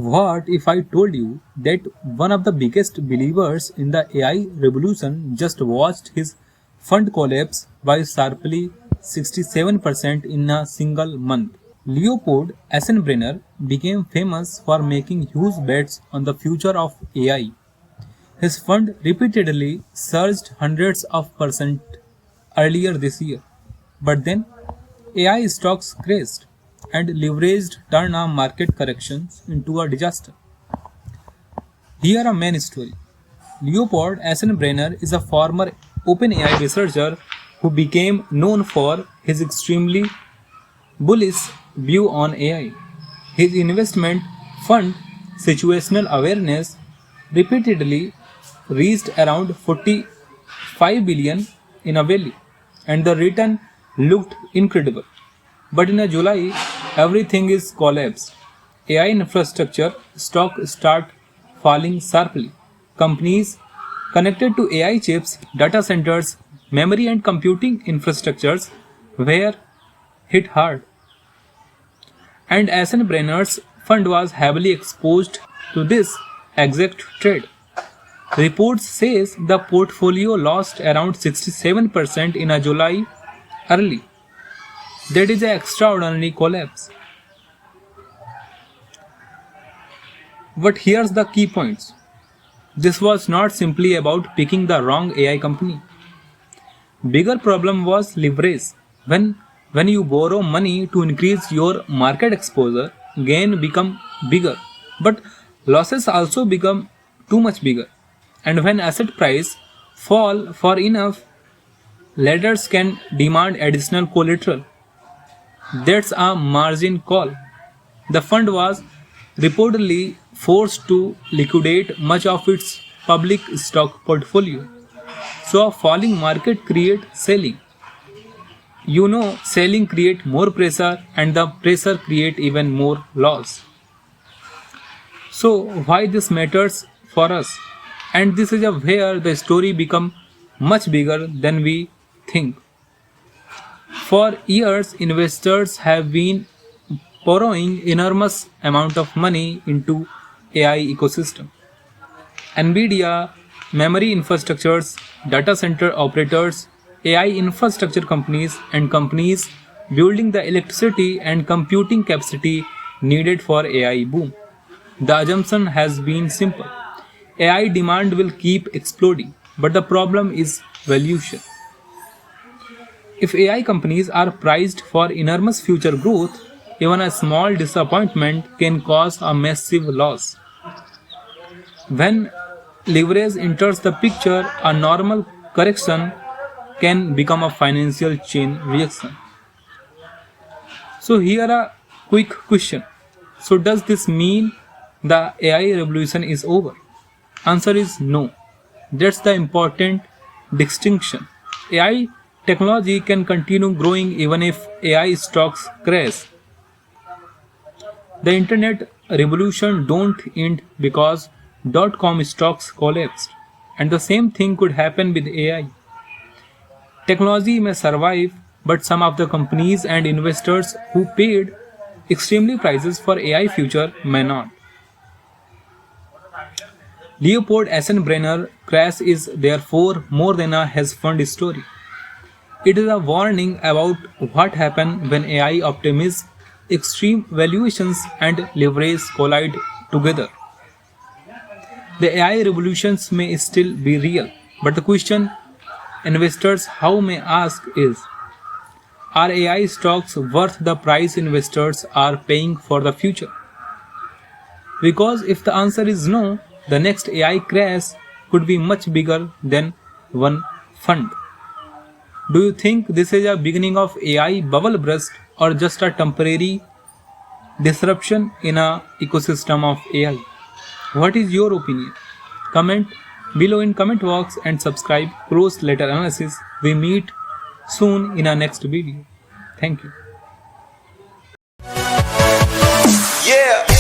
What if I told you that one of the biggest believers in the AI revolution just watched his fund collapse by sharply 67% in a single month? Leopold Essenbrenner became famous for making huge bets on the future of AI. His fund repeatedly surged hundreds of percent earlier this year. But then AI stocks crashed and leveraged turned a market corrections into a disaster. Here a main story. Leopold Essenbrenner is a former OpenAI researcher who became known for his extremely bullish view on AI. His investment fund, Situational Awareness, repeatedly reached around 45 billion in a valley, and the return looked incredible. But in a July, everything is collapsed. AI infrastructure stock start falling sharply. Companies connected to AI chips, data centers, memory and computing infrastructures were hit hard. And Brenner's fund was heavily exposed to this exact trade. Reports says the portfolio lost around 67% in a July early. That is an extraordinary collapse. But here's the key points. This was not simply about picking the wrong AI company. Bigger problem was leverage. When you borrow money to increase your market exposure, gain become bigger, but losses also become too much bigger. And when asset price fall for enough, lenders can demand additional collateral. That's a margin call. The fund was reportedly forced to liquidate much of its public stock portfolio. So a falling market create selling. Selling create more pressure and the pressure create even more loss. So why this matters for us? And this is where the story become much bigger than we think. For years, investors have been pouring enormous amount of money into AI ecosystem. Nvidia, memory infrastructures, data center operators, AI infrastructure companies, and companies building the electricity and computing capacity needed for AI boom. The assumption has been simple. AI demand will keep exploding, but the problem is valuation. If AI companies are priced for enormous future growth, even a small disappointment can cause a massive loss. When leverage enters the picture, a normal correction can become a financial chain reaction. So here a quick question. So does this mean the AI revolution is over? Answer is no. That's the important distinction. AI technology can continue growing even if AI stocks crash. The internet revolution don't end because .com stocks collapsed. And the same thing could happen with AI. Technology may survive, but some of the companies and investors who paid extremely prices for AI future may not. Leopold Essenbrenner crash is therefore more than a hedge fund story. It is a warning about what happens when AI optimism, extreme valuations, and leverage collide together. The AI revolutions may still be real, but the question investors how may ask is, are AI stocks worth the price investors are paying for the future? Because if the answer is no, the next AI crash could be much bigger than one fund. Do you think this is a beginning of AI bubble burst or just a temporary disruption in a ecosystem of AI? What is your opinion? Comment below in comment box and subscribe Pros Letter Analysis. We meet soon in our next video. Thank you. Yeah.